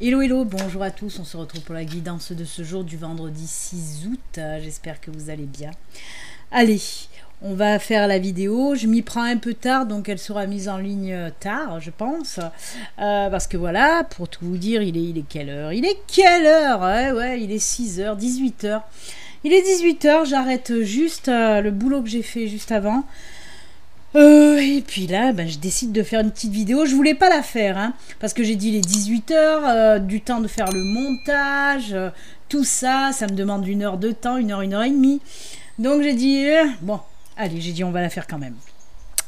Hello, hello, bonjour à tous, on se retrouve pour la guidance de ce jour du vendredi 6 août, j'espère que vous allez bien. Allez, on va faire la vidéo, je m'y prends un peu tard, donc elle sera mise en ligne tard, je pense, parce que voilà, pour tout vous dire, il est quelle heure? Il est quelle heure? Ouais, il est 6h, 18h. Il est 18h, j'arrête juste le boulot que j'ai fait juste avant. Et puis là, je décide de faire une petite vidéo. Je voulais pas la faire, hein, parce que j'ai dit il est 18h, du temps de faire le montage, tout ça, ça me demande 1 heure de temps, 1 heure et demie. Donc j'ai dit, bon, allez, j'ai dit on va la faire quand même.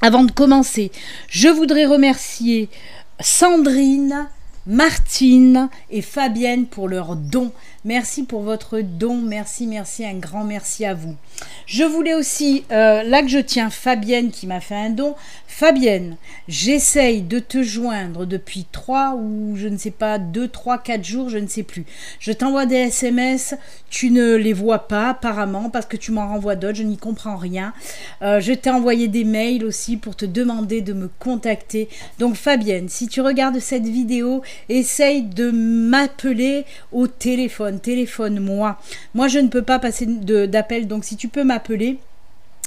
Avant de commencer, je voudrais remercier Sandrine, Martine et Fabienne pour leur don. Merci pour votre don, merci, un grand merci à vous. Je voulais aussi, là que je tiens Fabienne qui m'a fait un don. Fabienne, j'essaye de te joindre depuis 3 ou je ne sais pas, 2, 3, 4 jours, je ne sais plus. Je t'envoie des SMS, tu ne les vois pas apparemment parce que tu m'en renvoies d'autres, je n'y comprends rien. Je t'ai envoyé des mails aussi pour te demander de me contacter. Donc Fabienne, si tu regardes cette vidéo, essaye de m'appeler au téléphone. Téléphone-moi. Moi, je ne peux pas passer d'appel, donc si tu peux m'appeler,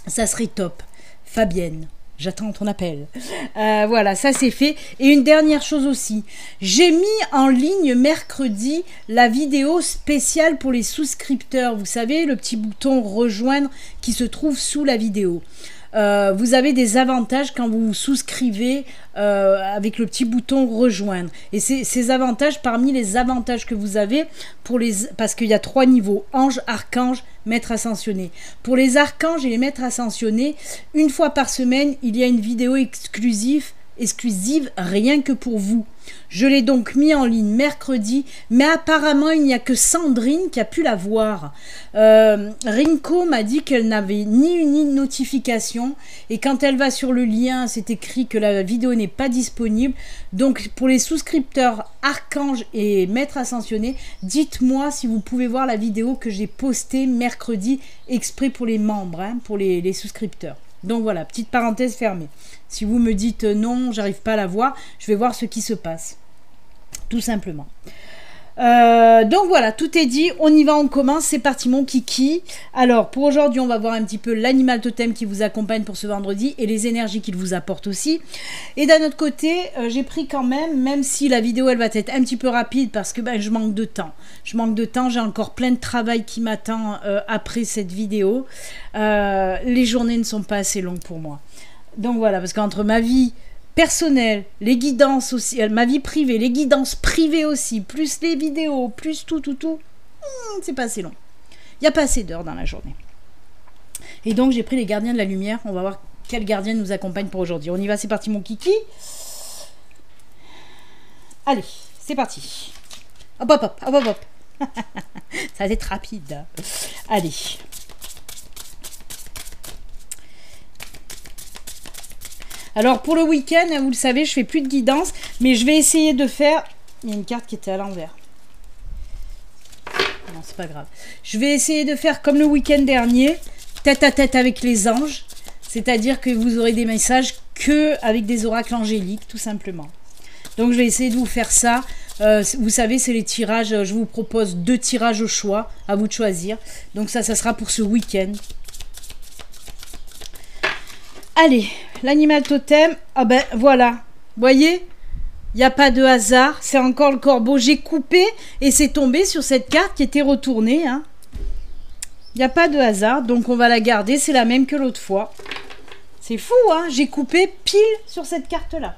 ça serait top. Fabienne, j'attends ton appel. Voilà, ça c'est fait. Et une dernière chose aussi, j'ai mis en ligne mercredi la vidéo spéciale pour les souscripteurs. Vous savez, le petit bouton rejoindre qui se trouve sous la vidéo. Vous avez des avantages quand vous vous souscrivez avec le petit bouton rejoindre. Et ces avantages, parmi les avantages que vous avez, parce qu'il y a 3 niveaux, ange, archange, maître ascensionné. Pour les archanges et les maîtres ascensionnés, 1 fois par semaine, il y a une vidéo exclusive rien que pour vous. Je l'ai donc mis en ligne mercredi, mais apparemment il n'y a que Sandrine qui a pu la voir. Rinko m'a dit qu'elle n'avait ni une notification et quand elle va sur le lien, c'est écrit que la vidéo n'est pas disponible. Donc pour les souscripteurs archanges et maîtres ascensionnés, dites-moi si vous pouvez voir la vidéo que j'ai postée mercredi exprès pour les membres, hein, pour les souscripteurs. Donc voilà, petite parenthèse fermée. Si vous me dites non, j'arrive pas à la voir, je vais voir ce qui se passe. Tout simplement. Donc voilà, tout est dit. On y va, on commence. C'est parti mon kiki. Alors pour aujourd'hui, on va voir un petit peu l'animal totem qui vous accompagne pour ce vendredi et les énergies qu'il vous apporte aussi. Et d'un autre côté, j'ai pris quand même si la vidéo elle va être un petit peu rapide parce que je manque de temps. J'ai encore plein de travail qui m'attend après cette vidéo. Les journées ne sont pas assez longues pour moi. Donc voilà, parce qu'entre ma vie personnelle, les guidances aussi, ma vie privée, les guidances privées aussi, plus les vidéos, plus tout, c'est pas assez long. Il n'y a pas assez d'heures dans la journée. Et donc j'ai pris les gardiens de la lumière. On va voir quel gardien nous accompagne pour aujourd'hui. On y va, c'est parti mon kiki. Allez, c'est parti. Hop, hop, hop, hop, hop. Ça va être rapide. Allez. Alors pour le week-end, vous le savez, je fais plus de guidance, mais je vais essayer de faire... Il y a une carte qui était à l'envers. Non, c'est pas grave. Je vais essayer de faire comme le week-end dernier, tête à tête avec les anges, c'est-à-dire que vous aurez des messages que avec des oracles angéliques, tout simplement. Donc je vais essayer de vous faire ça. Vous savez, c'est les tirages. Je vous propose 2 tirages au choix, à vous de choisir. Donc ça sera pour ce week-end. Allez, l'animal totem, voilà, vous voyez, il n'y a pas de hasard, c'est encore le corbeau, j'ai coupé et c'est tombé sur cette carte qui était retournée, hein. Il n'y a pas de hasard, donc on va la garder, c'est la même que l'autre fois. C'est fou, hein, j'ai coupé pile sur cette carte-là.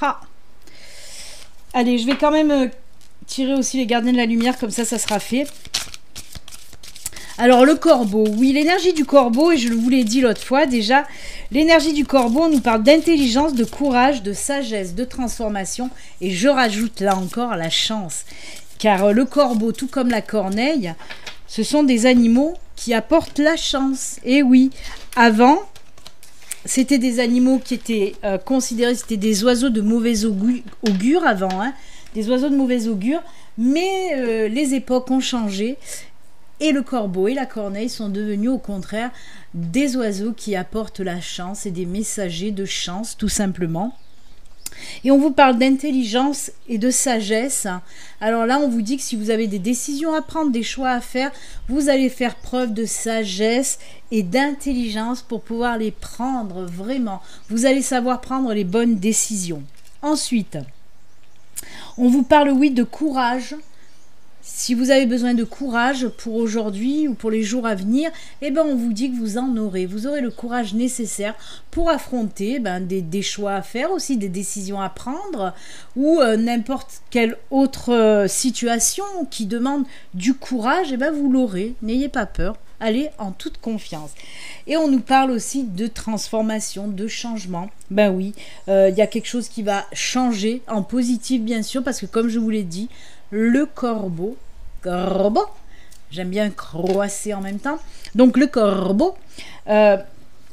Ah. Allez, je vais quand même tirer aussi les gardiens de la lumière, comme ça sera fait. Alors le corbeau, oui, l'énergie du corbeau, et je vous l'ai dit l'autre fois déjà, l'énergie du corbeau, on nous parle d'intelligence, de courage, de sagesse, de transformation, et je rajoute là encore la chance. Car le corbeau, tout comme la corneille, ce sont des animaux qui apportent la chance. Et oui, avant, c'était des animaux qui étaient considérés, c'était des oiseaux de mauvais augure avant, hein, des oiseaux de mauvais augure, mais les époques ont changé. Et le corbeau et la corneille sont devenus au contraire des oiseaux qui apportent la chance et des messagers de chance tout simplement. Et on vous parle d'intelligence et de sagesse. Alors là, on vous dit que si vous avez des décisions à prendre, des choix à faire, vous allez faire preuve de sagesse et d'intelligence pour pouvoir les prendre vraiment. Vous allez savoir prendre les bonnes décisions. Ensuite, on vous parle, oui, de courage. Si vous avez besoin de courage pour aujourd'hui ou pour les jours à venir, eh ben on vous dit que vous en aurez. Vous aurez le courage nécessaire pour affronter des choix à faire, aussi des décisions à prendre ou n'importe quelle autre situation qui demande du courage, eh ben vous l'aurez. N'ayez pas peur. Allez en toute confiance. Et on nous parle aussi de transformation, de changement. Ben oui, il y a quelque chose qui va changer en positif, bien sûr, parce que comme je vous l'ai dit, le corbeau, j'aime bien croisser en même temps, donc le corbeau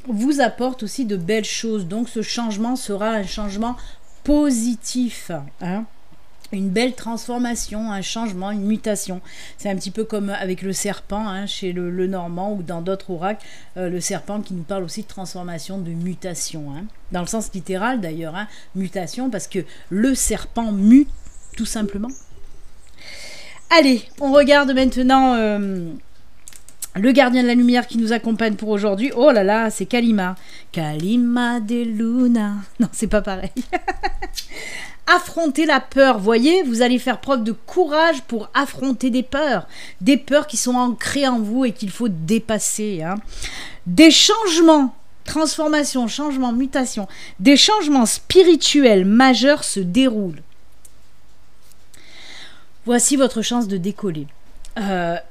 vous apporte aussi de belles choses. Donc ce changement sera un changement positif, hein. Une belle transformation, un changement, une mutation. C'est un petit peu comme avec le serpent, hein, chez le Normand ou dans d'autres oracles, le serpent qui nous parle aussi de transformation, de mutation, hein. Dans le sens littéral d'ailleurs, hein, mutation, parce que le serpent mute tout simplement. Allez, on regarde maintenant le gardien de la lumière qui nous accompagne pour aujourd'hui. Oh là là, c'est Kalima. Kalima de Luna. Non, c'est pas pareil. Affronter la peur, voyez, vous allez faire preuve de courage pour affronter des peurs qui sont ancrées en vous et qu'il faut dépasser, hein. Des changements, transformation, changement, mutation, des changements spirituels majeurs se déroulent. Voici votre chance de décoller.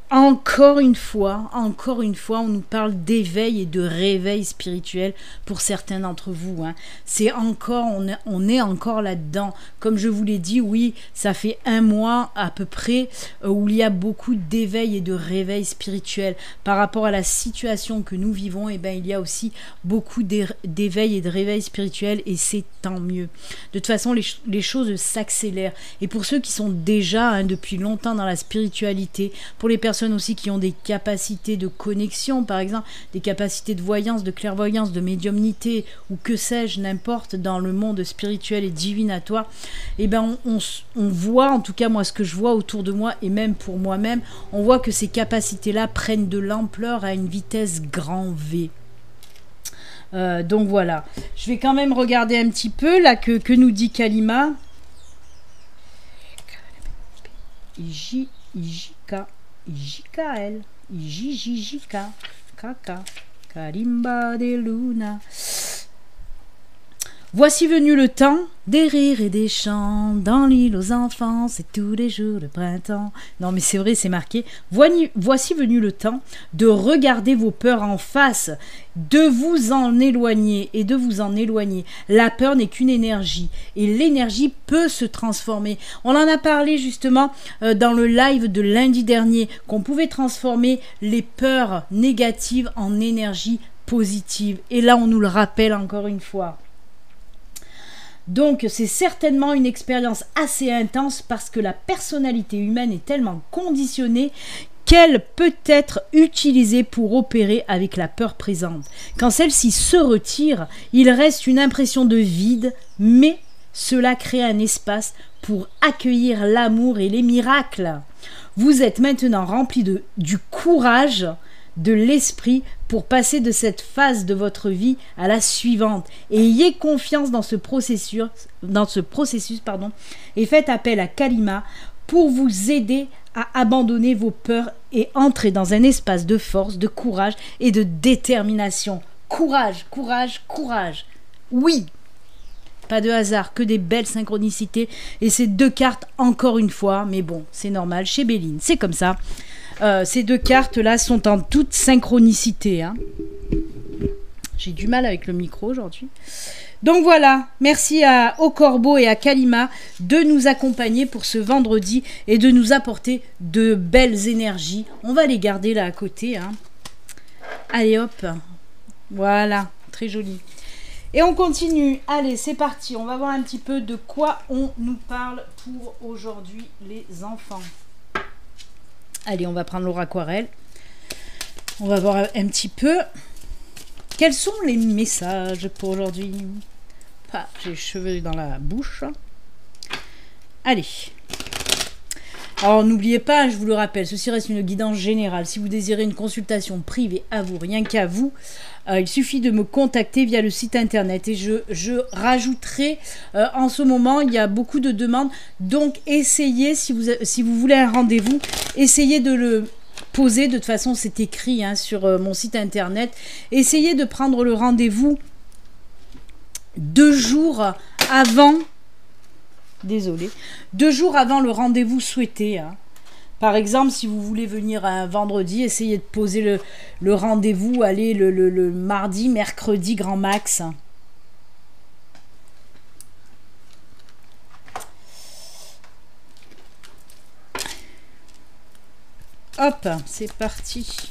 Encore une fois, on nous parle d'éveil et de réveil spirituel pour certains d'entre vous, hein. C'est encore, on est encore là-dedans. Comme je vous l'ai dit, oui, ça fait 1 mois à peu près où il y a beaucoup d'éveil et de réveil spirituel. Par rapport à la situation que nous vivons, eh ben, il y a aussi beaucoup d'éveil et de réveil spirituel et c'est tant mieux. De toute façon, les choses s'accélèrent. Et pour ceux qui sont déjà, hein, depuis longtemps dans la spiritualité, pour les personnes aussi qui ont des capacités de connexion, par exemple, des capacités de voyance, de clairvoyance, de médiumnité, ou que sais-je, n'importe, dans le monde spirituel et divinatoire, eh ben on voit, en tout cas moi ce que je vois autour de moi, et même pour moi-même, on voit que ces capacités-là prennent de l'ampleur à une vitesse grand V. Donc voilà, je vais quand même regarder un petit peu, là, que nous dit Kalima. Ijika. Ijikael, Ijijika, Kaka, Kalimba de Luna. Voici venu le temps des rires et des chants dans l'île aux enfants, c'est tous les jours de printemps. Non mais c'est vrai, c'est marqué. Voici venu le temps de regarder vos peurs en face, de vous en éloigner et de vous en éloigner. La peur n'est qu'une énergie et l'énergie peut se transformer. On en a parlé justement dans le live de lundi dernier, qu'on pouvait transformer les peurs négatives en énergie positive. Et là, on nous le rappelle encore une fois. Donc c'est certainement une expérience assez intense parce que la personnalité humaine est tellement conditionnée qu'elle peut être utilisée pour opérer avec la peur présente. Quand celle-ci se retire, il reste une impression de vide, mais cela crée un espace pour accueillir l'amour et les miracles. Vous êtes maintenant rempli du courage, de l'esprit pour passer de cette phase de votre vie à la suivante. Et ayez confiance dans ce processus, et faites appel à Kalima pour vous aider à abandonner vos peurs et entrer dans un espace de force, de courage et de détermination. Courage, courage, courage. Oui, pas de hasard, que des belles synchronicités. Et ces 2 cartes, encore une fois, mais bon, c'est normal, chez Béline, c'est comme ça. Ces 2 cartes-là sont en toute synchronicité, hein. J'ai du mal avec le micro aujourd'hui. Donc voilà, merci au Corbeau et à Kalima de nous accompagner pour ce vendredi et de nous apporter de belles énergies. On va les garder là à côté, hein. Allez hop, voilà, très joli. Et on continue, allez c'est parti, on va voir un petit peu de quoi on nous parle pour aujourd'hui les enfants. Allez, on va prendre l'oraquarelle. On va voir un petit peu. Quels sont les messages pour aujourd'hui? Ah, j'ai les cheveux dans la bouche. Allez. Alors n'oubliez pas, je vous le rappelle, ceci reste une guidance générale. Si vous désirez une consultation privée à vous, rien qu'à vous, il suffit de me contacter via le site internet. Et je rajouterai, en ce moment, il y a beaucoup de demandes. Donc essayez, si vous voulez un rendez-vous, essayez de le poser. De toute façon, c'est écrit sur mon site internet. Essayez de prendre le rendez-vous 2 jours avant... Désolée. 2 jours avant le rendez-vous souhaité. Par exemple, si vous voulez venir un vendredi, essayez de poser le rendez-vous, allez, le mardi, mercredi, grand max. Hop, c'est parti.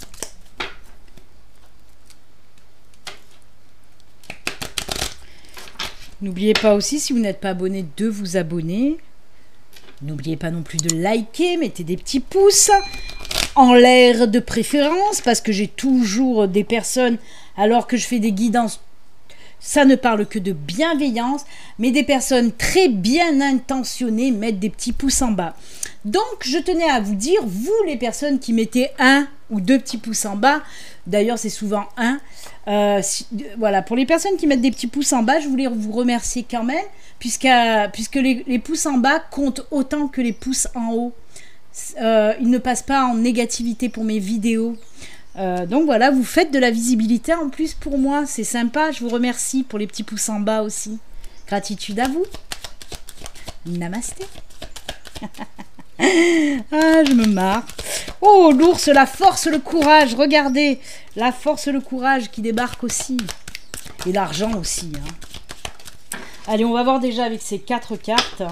N'oubliez pas aussi, si vous n'êtes pas abonné, de vous abonner. N'oubliez pas non plus de liker, mettez des petits pouces en l'air de préférence, parce que j'ai toujours des personnes, alors que je fais des guidances, ça ne parle que de bienveillance, mais des personnes très bien intentionnées mettent des petits pouces en bas. Donc, je tenais à vous dire, vous les personnes qui mettez 1 ou 2 petits pouces en bas, d'ailleurs c'est souvent 1, voilà, pour les personnes qui mettent des petits pouces en bas, je voulais vous remercier quand même, puisque les pouces en bas comptent autant que les pouces en haut. Ils ne passent pas en négativité pour mes vidéos. Donc voilà, vous faites de la visibilité en plus pour moi, c'est sympa, je vous remercie pour les petits pouces en bas aussi. Gratitude à vous. Namasté. Ah, je me marre. Oh, l'ours, la force, le courage. Regardez, la force, le courage qui débarque aussi. Et l'argent aussi. Allez, on va voir déjà avec ces 4 cartes.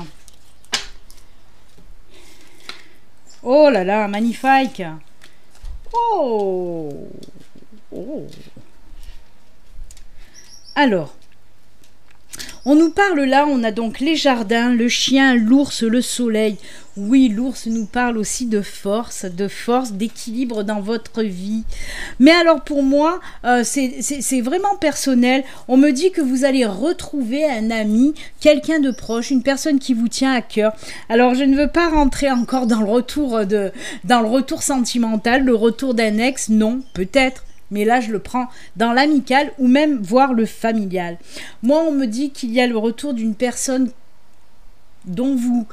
Oh là là, magnifique. Oh. Oh. Alors, on nous parle là, on a donc les jardins, le chien, l'ours, le soleil. Oui, l'ours nous parle aussi de force, d'équilibre dans votre vie. Mais alors pour moi, c'est vraiment personnel. On me dit que vous allez retrouver un ami, quelqu'un de proche, une personne qui vous tient à cœur. Alors je ne veux pas rentrer encore dans le retour sentimental, le retour d'un ex, non, peut-être. Mais là, je le prends dans l'amical ou même voir le familial. Moi, on me dit qu'il y a le retour d'une personne dont vous,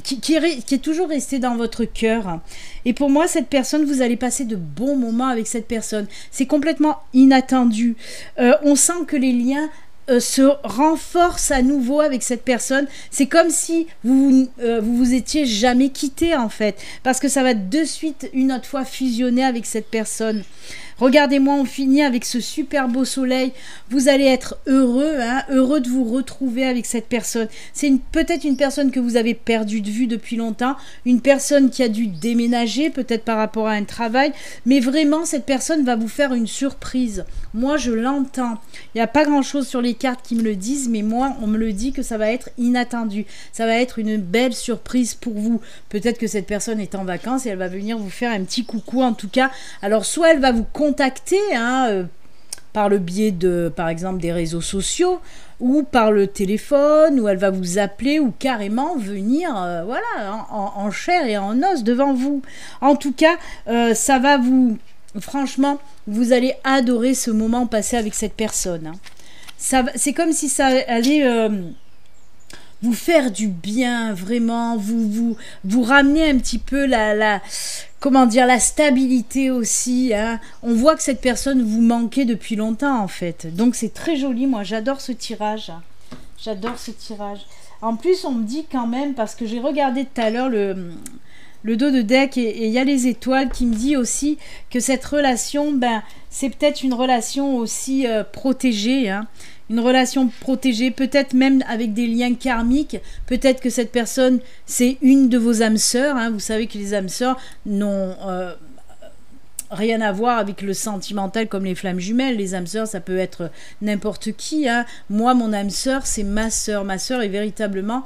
qui est toujours restée dans votre cœur. Et pour moi, cette personne, vous allez passer de bons moments avec cette personne. C'est complètement inattendu. On sent que les liens se renforcent à nouveau avec cette personne. C'est comme si vous étiez jamais quitté en fait, parce que ça va de suite une autre fois fusionner avec cette personne. Regardez-moi, on finit avec ce super beau soleil. Vous allez être heureux, heureux de vous retrouver avec cette personne. C'est peut-être une personne que vous avez perdue de vue depuis longtemps, une personne qui a dû déménager, peut-être par rapport à un travail, mais vraiment, cette personne va vous faire une surprise. Moi, je l'entends. Il n'y a pas grand-chose sur les cartes qui me le disent, mais moi, on me le dit que ça va être inattendu. Ça va être une belle surprise pour vous. Peut-être que cette personne est en vacances et elle va venir vous faire un petit coucou en tout cas. Alors, soit elle va vous contacter par le biais de, par exemple, des réseaux sociaux ou par le téléphone, ou elle va vous appeler ou carrément venir voilà, en chair et en os devant vous. En tout cas, ça va vous... Franchement, vous allez adorer ce moment passé avec cette personne. C'est comme si ça allait... vous faire du bien, vraiment, vous ramener un petit peu comment dire, la stabilité aussi. On voit que cette personne vous manquait depuis longtemps, en fait. Donc, c'est très joli. Moi, j'adore ce tirage. J'adore ce tirage. En plus, on me dit quand même, parce que j'ai regardé tout à l'heure le dos de deck et il y a les étoiles qui me dit aussi que cette relation, c'est peut-être une relation aussi protégée, une relation protégée, peut-être même avec des liens karmiques. Peut-être que cette personne, c'est une de vos âmes sœurs. Vous savez que les âmes sœurs n'ont rien à voir avec le sentimental comme les flammes jumelles. Les âmes sœurs, ça peut être n'importe qui. Moi, mon âme sœur, c'est ma sœur. Ma sœur est véritablement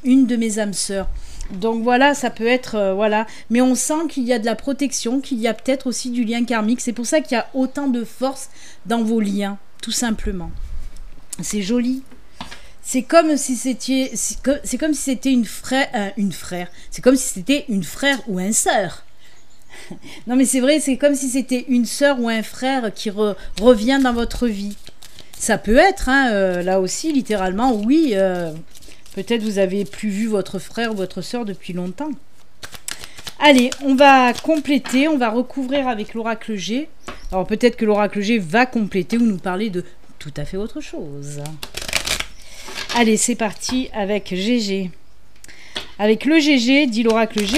une de mes âmes sœurs. Donc voilà, ça peut être... voilà. Mais on sent qu'il y a de la protection, qu'il y a peut-être aussi du lien karmique. C'est pour ça qu'il y a autant de force dans vos liens, tout simplement. C'est joli. C'est comme si c'était une frère. C'est comme si c'était une frère ou un sœur. Non mais c'est vrai, c'est comme si c'était une sœur ou un frère qui revient dans votre vie. Ça peut être, hein, là aussi, littéralement, oui. Peut-être vous avez plus vu votre frère ou votre sœur depuis longtemps. Allez, on va compléter, on va recouvrir avec l'oracle G. Alors peut-être que l'oracle G va compléter ou nous parler de tout à fait autre chose. Allez, c'est parti avec GG. Avec le GG, dit l'oracle G.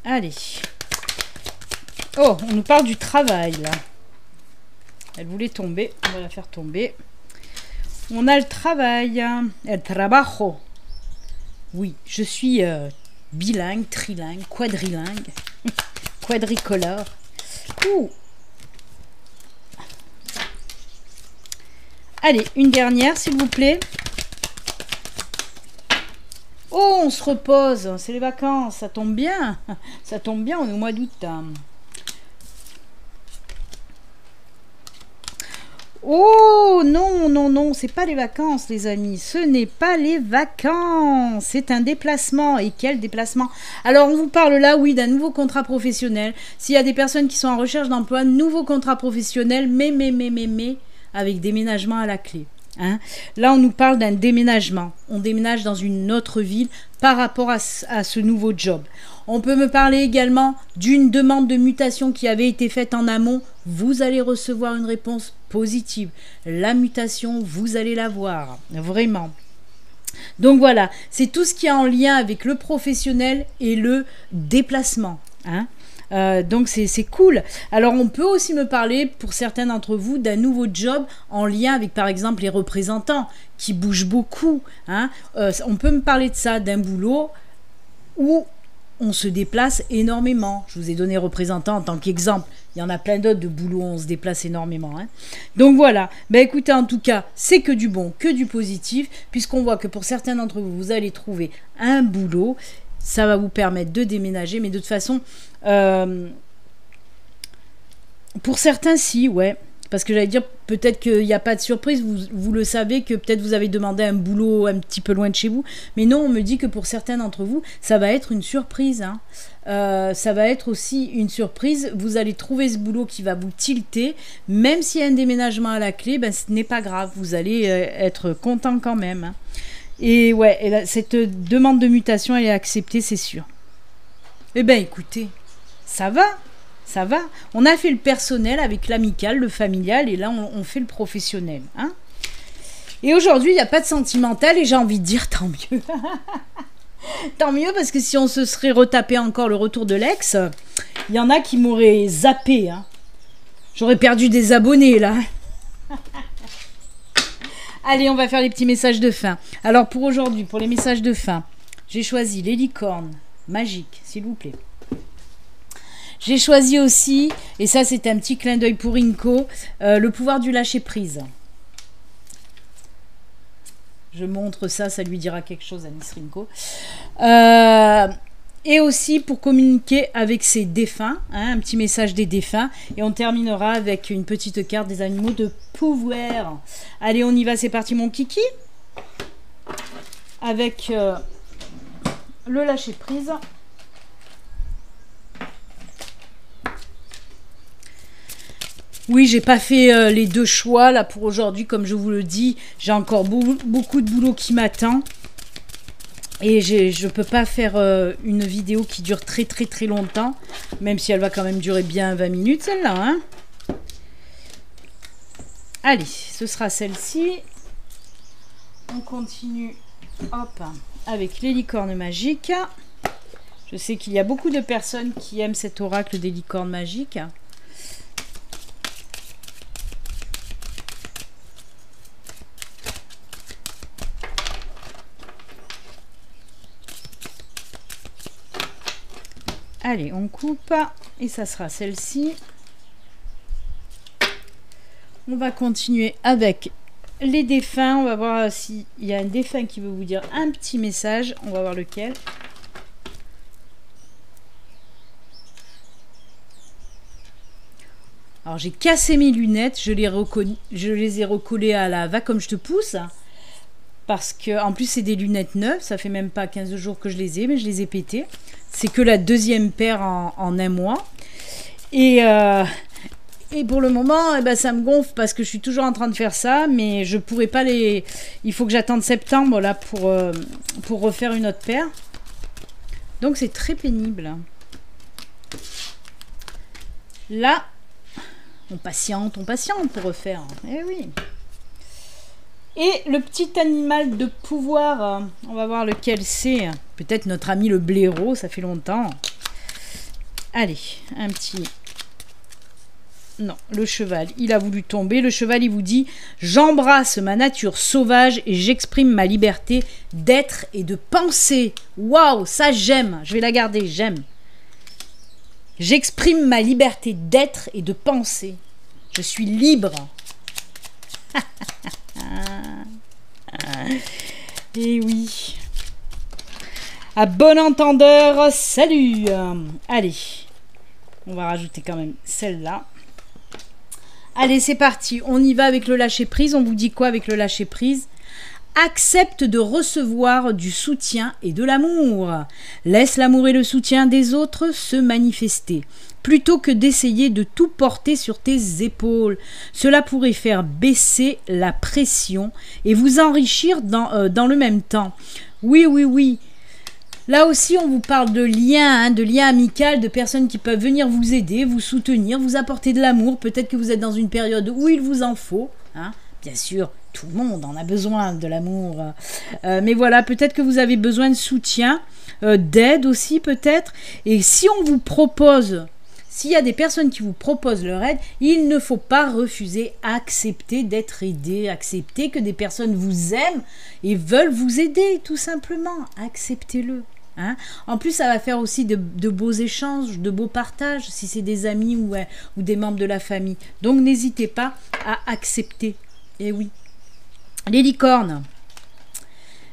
Allez. Oh, on nous parle du travail, là. Elle voulait tomber, on va la faire tomber. On a le travail, el trabajo. Oui, je suis bilingue, trilingue, quadrilingue, quadricolore. Ouh. Allez, une dernière, s'il vous plaît. Oh, on se repose, c'est les vacances, ça tombe bien. Ça tombe bien, on est au mois d'août. Oh non, non, non, c'est pas les vacances les amis, ce n'est pas les vacances, c'est un déplacement. Et quel déplacement? Alors on vous parle là, oui, d'un nouveau contrat professionnel. S'il y a des personnes qui sont en recherche d'emploi, nouveau contrat professionnel, mais, avec déménagement à la clé. Hein? Là on nous parle d'un déménagement, on déménage dans une autre ville par rapport à ce nouveau job. On peut me parler également d'une demande de mutation qui avait été faite en amont. Vous allez recevoir une réponse positive. La mutation, vous allez la voir, vraiment. Donc voilà, c'est tout ce qui est en lien avec le professionnel et le déplacement. Hein. Donc c'est cool. Alors on peut aussi me parler, pour certains d'entre vous, d'un nouveau job en lien avec par exemple les représentants qui bougent beaucoup. Hein. On peut me parler de ça, d'un boulot où on se déplace énormément. Je vous ai donné représentant en tant qu'exemple. Il y en a plein d'autres de boulots où on se déplace énormément. Hein. Donc voilà. Ben écoutez, en tout cas, c'est que du bon, que du positif, puisqu'on voit que pour certains d'entre vous, vous allez trouver un boulot. Ça va vous permettre de déménager, mais de toute façon, pour certains, si, ouais. Parce que j'allais dire, peut-être qu'il n'y a pas de surprise, vous le savez, que peut-être vous avez demandé un boulot un petit peu loin de chez vous. Mais non, on me dit que pour certains d'entre vous, ça va être une surprise. Hein. Ça va être aussi une surprise. Vous allez trouver ce boulot qui va vous tilter. Même s'il y a un déménagement à la clé, ben, ce n'est pas grave. Vous allez être content quand même. Hein. Et ouais, et là, cette demande de mutation, elle est acceptée, c'est sûr. Eh bien, écoutez, ça va. Ça va. On a fait le personnel avec l'amical, le familial, et là, on fait le professionnel. Hein. Et aujourd'hui, il n'y a pas de sentimental, et j'ai envie de dire tant mieux. Tant mieux, parce que si on se serait retapé encore le retour de l'ex, il y en a qui m'auraient zappé. Hein. J'aurais perdu des abonnés, là. Allez, on va faire les petits messages de fin. Alors, pour aujourd'hui, pour les messages de fin, j'ai choisi les licornes magiques, s'il vous plaît. J'ai choisi aussi, et ça c'est un petit clin d'œil pour Inco, le pouvoir du lâcher-prise. Je montre ça, ça lui dira quelque chose à Miss Rinko. Et aussi pour communiquer avec ses défunts, hein, un petit message des défunts. Et on terminera avec une petite carte des animaux de pouvoir. Allez, on y va, c'est parti mon kiki. Avec le lâcher-prise. Oui, j'ai pas fait les deux choix là pour aujourd'hui, comme je vous le dis. J'ai encore beaucoup de boulot qui m'attend. Et je peux pas faire une vidéo qui dure très longtemps. Même si elle va quand même durer bien 20 minutes celle-là. Hein. Allez, ce sera celle-ci. On continue hop, avec les licornes magiques. Je sais qu'il y a beaucoup de personnes qui aiment cet oracle des licornes magiques. Allez, on coupe et ça sera celle-ci. On va continuer avec les défunts. On va voir s'il y a un défunt qui veut vous dire un petit message. On va voir lequel. Alors j'ai cassé mes lunettes, je les ai recollées à la va comme je te pousse. Parce que en plus c'est des lunettes neuves, ça fait même pas 15 jours que je les ai, mais je les ai pétées. C'est que la deuxième paire en un mois. Et pour le moment, eh ben, ça me gonfle parce que je suis toujours en train de faire ça, mais je pourrais pas les... Il faut que j'attende septembre là pour refaire une autre paire. Donc c'est très pénible. Là, on patiente pour refaire. Eh oui. Et le petit animal de pouvoir, on va voir lequel c'est. Peut-être notre ami le blaireau, ça fait longtemps. Allez, un petit... Non, le cheval, il a voulu tomber. Le cheval, il vous dit « J'embrasse ma nature sauvage et j'exprime ma liberté d'être et de penser. » Waouh, ça j'aime. Je vais la garder, j'aime. J'exprime ma liberté d'être et de penser. Je suis libre. Et oui. À bon entendeur, salut. Allez, on va rajouter quand même celle-là. Allez, c'est parti. On y va avec le lâcher-prise. On vous dit quoi avec le lâcher-prise? Accepte de recevoir du soutien et de l'amour. Laisse l'amour et le soutien des autres se manifester, plutôt que d'essayer de tout porter sur tes épaules. Cela pourrait faire baisser la pression et vous enrichir dans le même temps. Oui, oui, oui. Là aussi, on vous parle de liens, de liens amicaux, de personnes qui peuvent venir vous aider, vous soutenir, vous apporter de l'amour. Peut-être que vous êtes dans une période où il vous en faut. Bien sûr, tout le monde en a besoin de l'amour. Mais voilà, peut-être que vous avez besoin de soutien, d'aide aussi peut-être. Et si on vous propose... S'il y a des personnes qui vous proposent leur aide, il ne faut pas refuser, accepter d'être aidé, accepter que des personnes vous aiment et veulent vous aider, tout simplement. Acceptez-le. En plus, ça va faire aussi de beaux échanges, de beaux partages, si c'est des amis ou des membres de la famille. Donc, n'hésitez pas à accepter. Eh oui. Les licornes.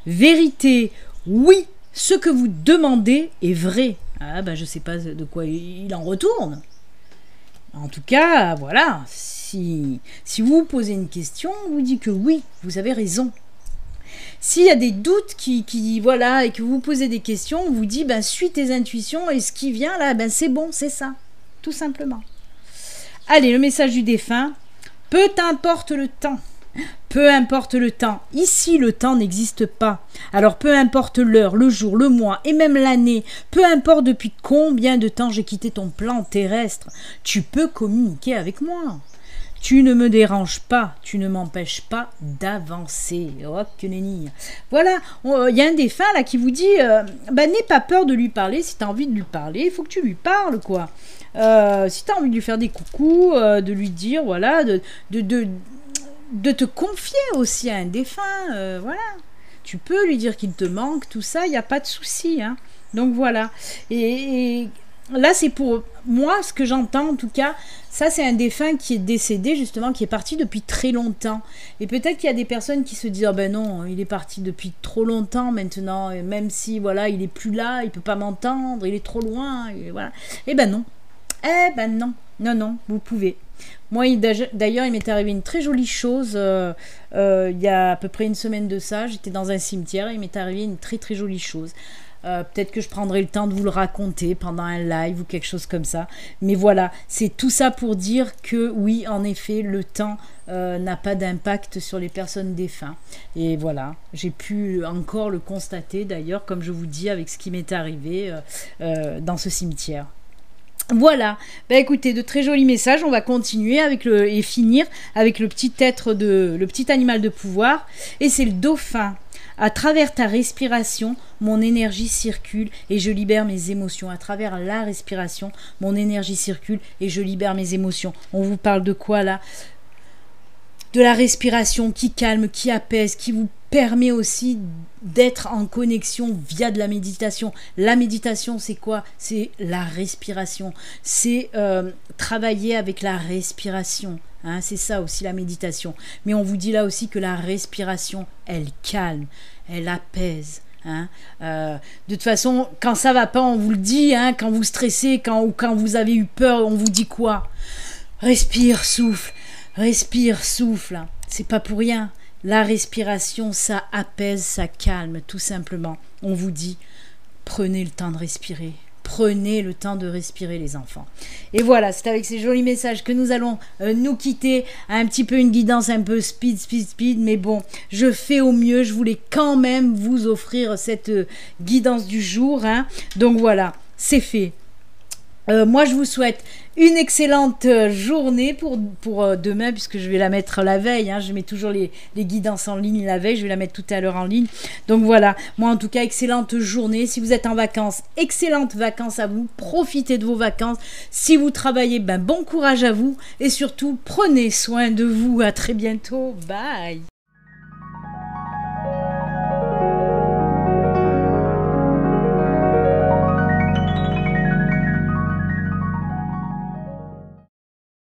Vérité. Oui, ce que vous demandez est vrai. Je ne sais pas de quoi il en retourne. En tout cas, voilà, si vous posez une question, on vous dit que oui, vous avez raison. S'il y a des doutes voilà, et que vous posez des questions, on vous dit, suis tes intuitions et ce qui vient là, c'est bon, c'est ça, tout simplement. Allez, le message du défunt, peu importe le temps. Peu importe le temps, ici le temps n'existe pas. Alors peu importe l'heure, le jour, le mois et même l'année, peu importe depuis combien de temps j'ai quitté ton plan terrestre, tu peux communiquer avec moi. Tu ne me déranges pas, tu ne m'empêches pas d'avancer. Oh, que nenni. Voilà, il y a un défunt là qui vous dit, n'aie pas peur de lui parler, si tu as envie de lui parler, il faut que tu lui parles, quoi. Si tu as envie de lui faire des coucous, de lui dire, voilà, de te confier aussi à un défunt, voilà. Tu peux lui dire qu'il te manque, tout ça, il n'y a pas de souci. Donc voilà. Et là, c'est pour moi, ce que j'entends en tout cas, ça c'est un défunt qui est décédé justement, qui est parti depuis très longtemps. Et peut-être qu'il y a des personnes qui se disent, non, il est parti depuis trop longtemps maintenant, et même si voilà, il est plus là, il peut pas m'entendre, il est trop loin, et voilà. Non. Non, vous pouvez. Moi, d'ailleurs, il m'est arrivé une très jolie chose il y a à peu près une semaine de ça. J'étais dans un cimetière et il m'est arrivé une très très jolie chose. Peut-être que je prendrai le temps de vous le raconter pendant un live ou quelque chose comme ça. Mais voilà, c'est tout ça pour dire que oui, en effet, le temps n'a pas d'impact sur les personnes défuntes. Et voilà, j'ai pu encore le constater d'ailleurs, comme je vous dis, avec ce qui m'est arrivé dans ce cimetière. Voilà, écoutez, de très jolis messages. On va continuer et finir avec le petit animal de pouvoir. Et c'est le dauphin. À travers ta respiration, mon énergie circule et je libère mes émotions. À travers la respiration, mon énergie circule et je libère mes émotions. On vous parle de quoi là? De la respiration qui calme, qui apaise, qui vous permet aussi d'être en connexion via de la méditation. La méditation, c'est quoi? C'est la respiration. C'est travailler avec la respiration. C'est ça aussi la méditation. Mais on vous dit là aussi que la respiration, elle calme, elle apaise. De toute façon, quand ça va pas, on vous le dit. Quand vous stressez, quand vous avez eu peur, on vous dit quoi? Respire, souffle. Respire, souffle. C'est pas pour rien. La respiration, ça apaise, ça calme, tout simplement. On vous dit, prenez le temps de respirer. Prenez le temps de respirer, les enfants. Et voilà, c'est avec ces jolis messages que nous allons nous quitter. Un petit peu une guidance un peu speed. Mais bon, je fais au mieux. Je voulais quand même vous offrir cette guidance du jour. Hein. Donc voilà, c'est fait. Moi, je vous souhaite une excellente journée pour demain, puisque je vais la mettre la veille. Hein. Je mets toujours les guidances en ligne la veille. Je vais la mettre tout à l'heure en ligne. Donc voilà, moi en tout cas, excellente journée. Si vous êtes en vacances, excellentes vacances à vous. Profitez de vos vacances. Si vous travaillez, ben, bon courage à vous. Et surtout, prenez soin de vous. À très bientôt. Bye.